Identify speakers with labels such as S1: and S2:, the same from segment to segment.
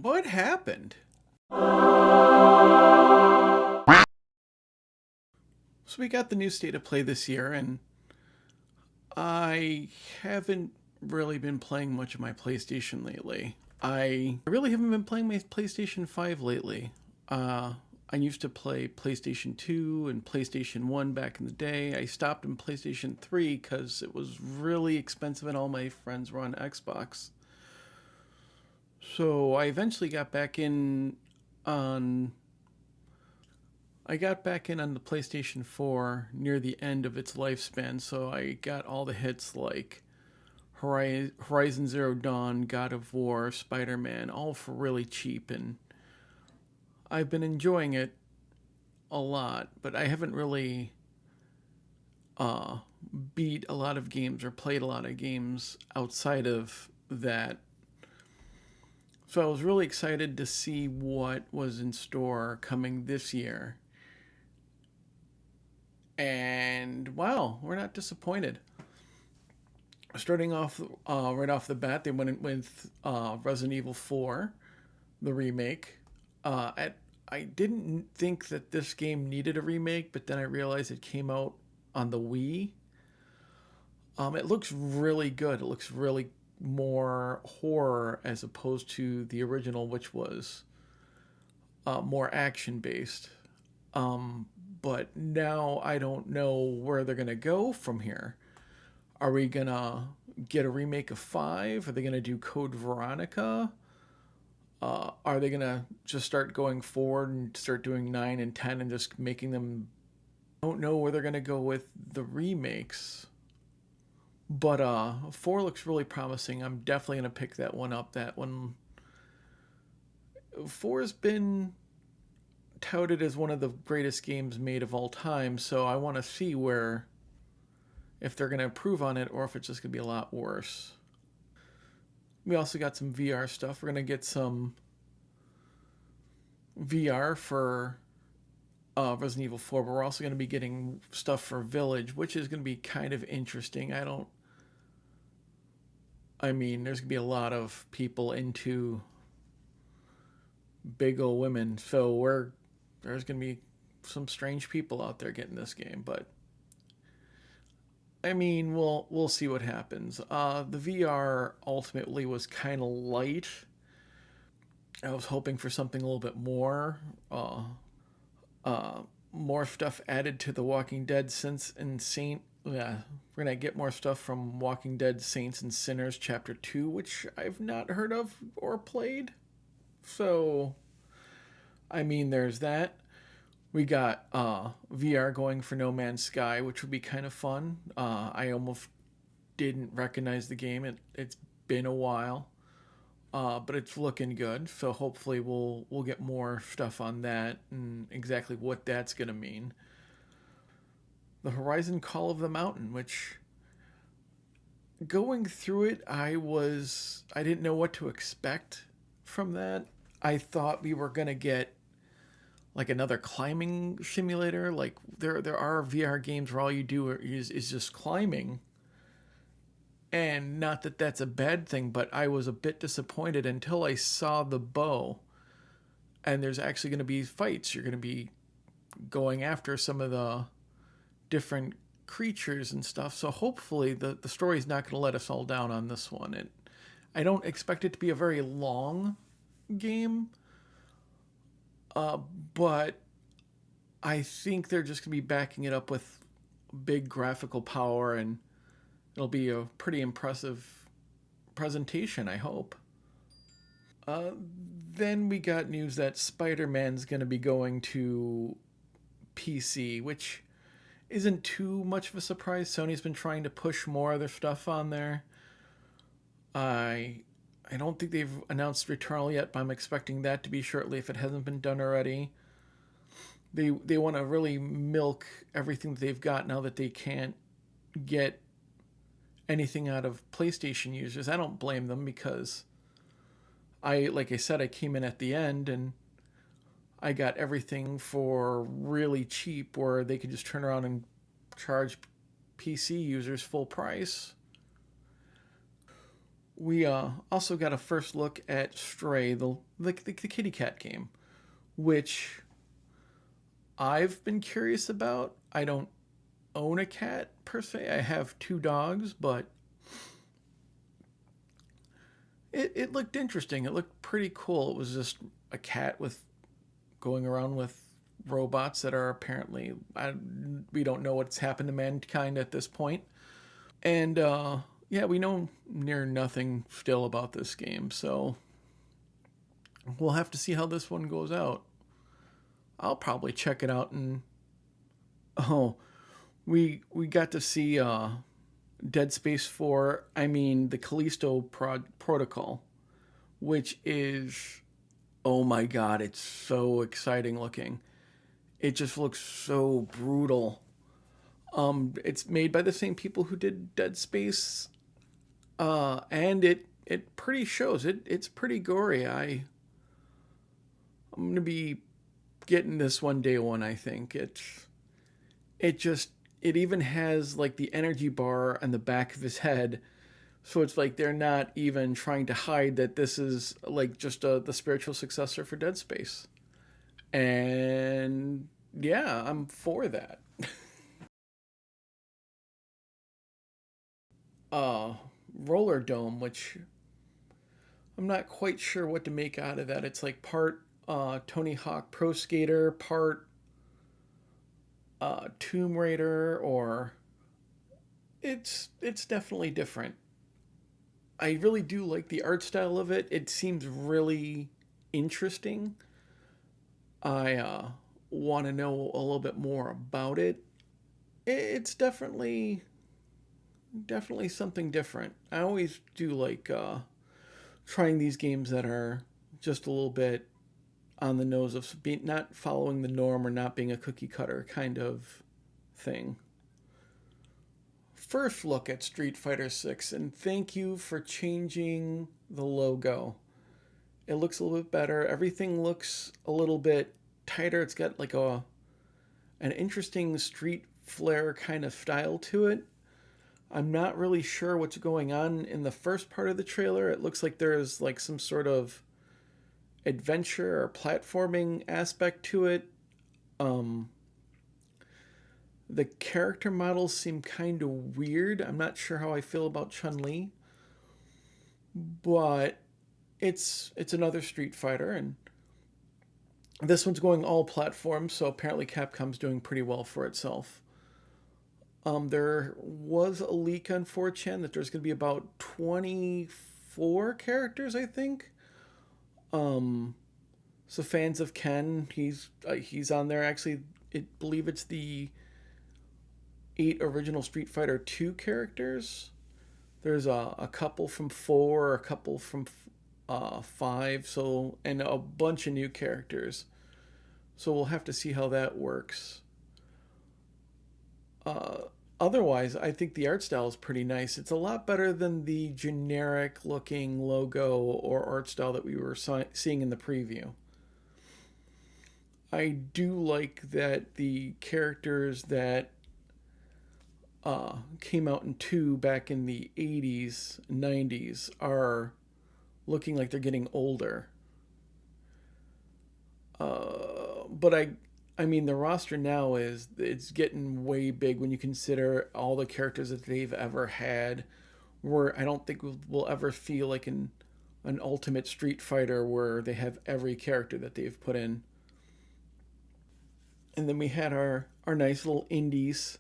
S1: What happened? So we got the new state of play this year, and I haven't really been playing much of my PlayStation lately. I really haven't been playing my PlayStation 5 lately. I used to play PlayStation 2 and PlayStation 1 back in the day. I stopped in PlayStation 3 because it was really expensive and all my friends were on Xbox. So I eventually got back in on I got back in on the PlayStation 4 near the end of its lifespan, so I got all the hits like Horizon Zero Dawn, God of War, Spider Man, all for really cheap, and I've been enjoying it a lot, but I haven't really uh, beat a lot of games or played a lot of games outside of that. So I was really excited to see what was in store coming this year. And wow, we're not disappointed. Starting off right off the bat, they went in with Resident Evil 4, the remake. I didn't think that this game needed a remake, but then I realized it came out on the Wii. It looks really good. It looks really more horror as opposed to the original, which was more action based. Um, but now I don't know where they're gonna go from here. Are we gonna get a remake of 5? Are they gonna do Code Veronica? Are they gonna just start going forward and start doing 9 and 10 and just making them? I don't know where they're gonna go with the remakes. But 4 looks really promising. I'm definitely gonna pick that one up. That one 4 has been touted as one of the greatest games made of all time, so I want to see where if they're going to improve on it or if it's just going to be a lot worse. We also got some VR stuff. We're going to get some VR for Resident Evil 4, but we're also going to be getting stuff for Village, which is going to be kind of interesting. I mean, there's going to be a lot of people into big old women, so there's going to be some strange people out there getting this game, but I mean, we'll see what happens. The VR ultimately was kind of light. I was hoping for something a little bit more, uh, more stuff added to the Walking Dead Saints and Saint. Yeah, we're gonna get more stuff from Walking Dead Saints and Sinners Chapter 2, which I've not heard of or played. So, I mean, there's that. We got VR going for No Man's Sky, which would be kind of fun. I almost didn't recognize the game. It's been a while, but it's looking good. So hopefully we'll get more stuff on that and exactly what that's gonna mean. The Horizon Call of the Mountain, which going through it, I didn't know what to expect from that. I thought we were gonna get like another climbing simulator. Like there are VR games where all you do is just climbing. And not that that's a bad thing, but I was a bit disappointed until I saw the bow. And there's actually going to be fights. You're going to be going after some of the different creatures and stuff. So hopefully the story's not going to let us all down on this one. I don't expect it to be a very long game, uh, but I think they're just going to be backing it up with big graphical power, and it'll be a pretty impressive presentation, I hope. Uh, then we got news that Spider Man's going to be going to PC, which isn't too much of a surprise. Sony's been trying to push more of their stuff on there. I I don't think they've announced Returnal yet, but I'm expecting that to be shortly if it hasn't been done already. They want to really milk everything that they've got now that they can't get anything out of PlayStation users. I don't blame them because like I said, I came in at the end and I got everything for really cheap where they could just turn around and charge PC users full price. we also got a first look at Stray, the kitty cat game, which I've been curious about. I don't own a cat per se. I have two dogs, but it looked interesting. It looked pretty cool. It was just a cat with going around with robots that are apparently we don't know what's happened to mankind at this point. And yeah, we know near nothing still about this game, so we'll have to see how this one goes out. I'll probably check it out. And oh, we got to see Dead Space 4, I mean the Callisto Protocol, which is, oh my god, it's so exciting looking. It just looks so brutal. It's made by the same people who did Dead Space, and it pretty shows. It's pretty gory. I'm gonna be getting this one day one. I think it just it even has like the energy bar on the back of his head, so it's like they're not even trying to hide that this is like just the spiritual successor for Dead Space. And yeah, I'm for that. uh Roller Dome, which I'm not quite sure what to make out of that. It's like part Tony Hawk Pro Skater, part Tomb Raider, or it's definitely different. I really do like the art style of it. It seems really interesting. I want to know a little bit more about it. It's definitely something different. I always do like trying these games that are just a little bit on the nose of being not following the norm or not being a cookie cutter kind of thing. First look at Street Fighter 6, and thank you for changing the logo. It looks a little bit better. Everything looks a little bit tighter. It's got like an interesting street flair kind of style to it. I'm not really sure what's going on in the first part of the trailer. It looks like there's like some sort of adventure or platforming aspect to it. Um, the character models seem kind of weird. I'm not sure how I feel about Chun Li, but it's another Street Fighter, and this one's going all platforms. So apparently Capcom's doing pretty well for itself. There was a leak on 4chan that there's going to be about 24 characters, I think. Um, so fans of Ken, he's on there. Actually, I believe it's the 8 original Street Fighter 2 characters. There's a couple from 4, a couple from 5, so and a bunch of new characters. So we'll have to see how that works. Uh, Otherwise, I think the art style is pretty nice. It's a lot better than the generic looking logo or art style that we were seeing in the preview. I do like that the characters that came out in 2 back in the 80s, 90s are looking like they're getting older. But I mean, the roster now it's getting way big when you consider all the characters that they've ever had. Where I don't think we'll ever feel like an ultimate Street Fighter where they have every character that they've put in. And then we had our nice little indies.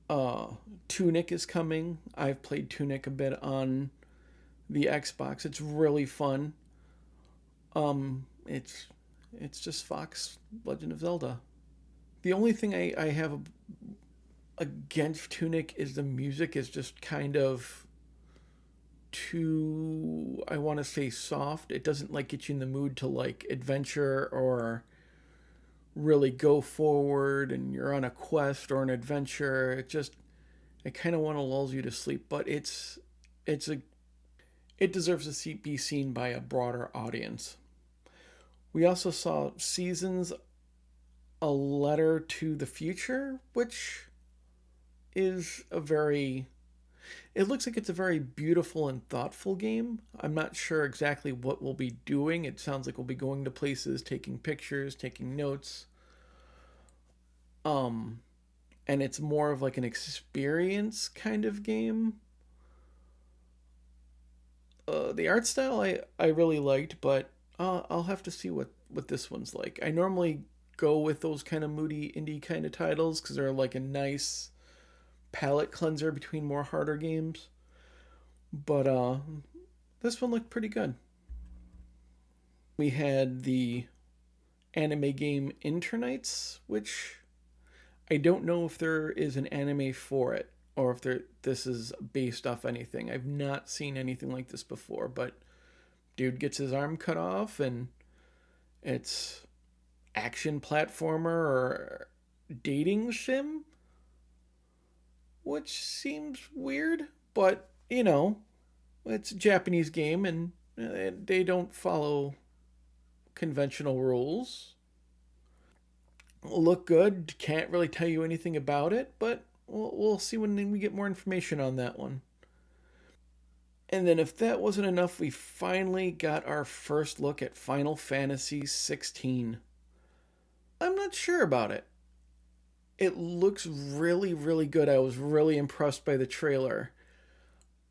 S1: Uh, Tunic is coming. I've played Tunic a bit on the Xbox. It's really fun. It's just Fox Legend of Zelda. The only thing I have against Tunic is the music is just kind of too, I want to say, soft. It doesn't like get you in the mood to like adventure or really go forward and you're on a quest or an adventure. It kind of want to lulls you to sleep, but it's a it deserves to be seen by a broader audience. We also saw Seasons, a Letter to the Future, which is a very It looks like it's a very beautiful and thoughtful game. I'm not sure exactly what we'll be doing. It sounds like we'll be going to places, taking pictures, taking notes. Um, and it's more of like an experience kind of game. The art style I really liked, but I'll have to see what this one's like. I normally go with those kind of moody indie kind of titles because they're like a nice palate cleanser between more harder games. But this one looked pretty good. We had the anime game Internights, which I don't know if there is an anime for it or if this is based off anything. I've not seen anything like this before, but dude gets his arm cut off and it's action platformer or dating sim, which seems weird, but it's a Japanese game and they don't follow conventional rules. Look good. Can't really tell you anything about it, but we'll see when we get more information on that one. And then, if that wasn't enough, we finally got our first look at Final Fantasy 16. I'm not sure about it. It looks really, really good. I was really impressed by the trailer.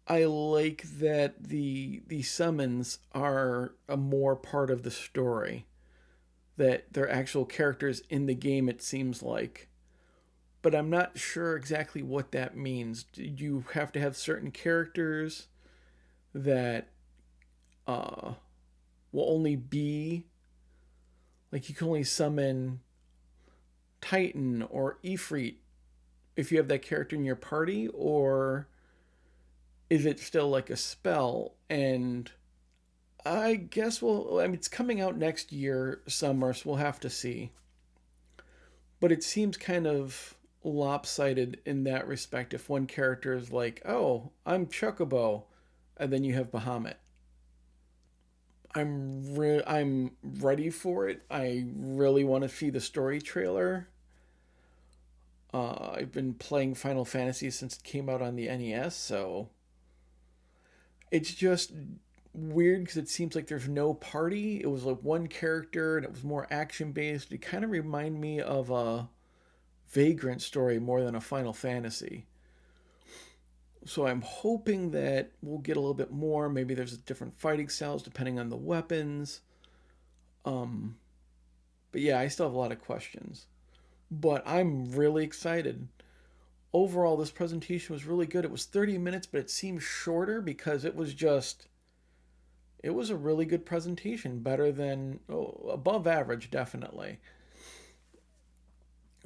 S1: I like that the summons are a more part of the story. That they're actual characters in the game, it seems like. But I'm not sure exactly what that means. Do you have to have certain characters that will only be like you can only summon Titan or Ifrit if you have that character in your party, or is it still like a spell? And I guess it's coming out next year, summer, so we'll have to see. But it seems kind of lopsided in that respect if one character is like, oh, I'm Chocobo, and then you have Bahamut. I'm ready for it. I really want to see the story trailer. I've been playing Final Fantasy since it came out on the NES, so it's just weird because it seems like there's no party. It was like one character and it was more action based. It kind of reminded me of a Vagrant story more than a Final Fantasy. So I'm hoping that we'll get a little bit more. Maybe there's different fighting styles depending on the weapons. Um, but yeah, I still have a lot of questions. But I'm really excited. Overall, this presentation was really good. It was 30 minutes, but it seemed shorter because it was a really good presentation. Better than, above average, definitely.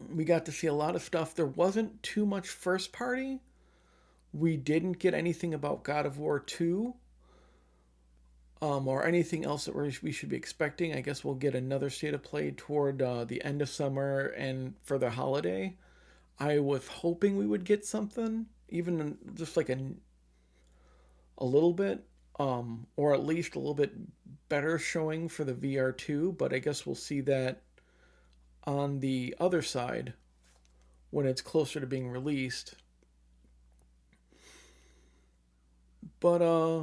S1: We got to see a lot of stuff. There wasn't too much first party. We didn't get anything about God of War 2 or anything else that we should be expecting. I guess we'll get another state of play toward the end of summer and for the holiday. I was hoping we would get something, even just like a little bit, or at least a little bit better showing for the VR2, but I guess we'll see that on the other side when it's closer to being released. But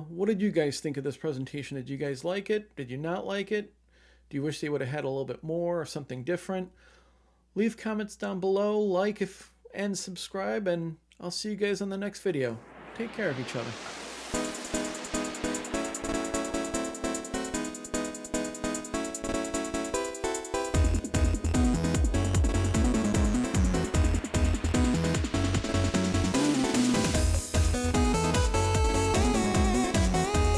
S1: what did you guys think of this presentation? Did you guys like it? Did you not like it? Do you wish they would have had a little bit more or something different? Leave comments down below, like and subscribe, and I'll see you guys on the next video. Take care of each other.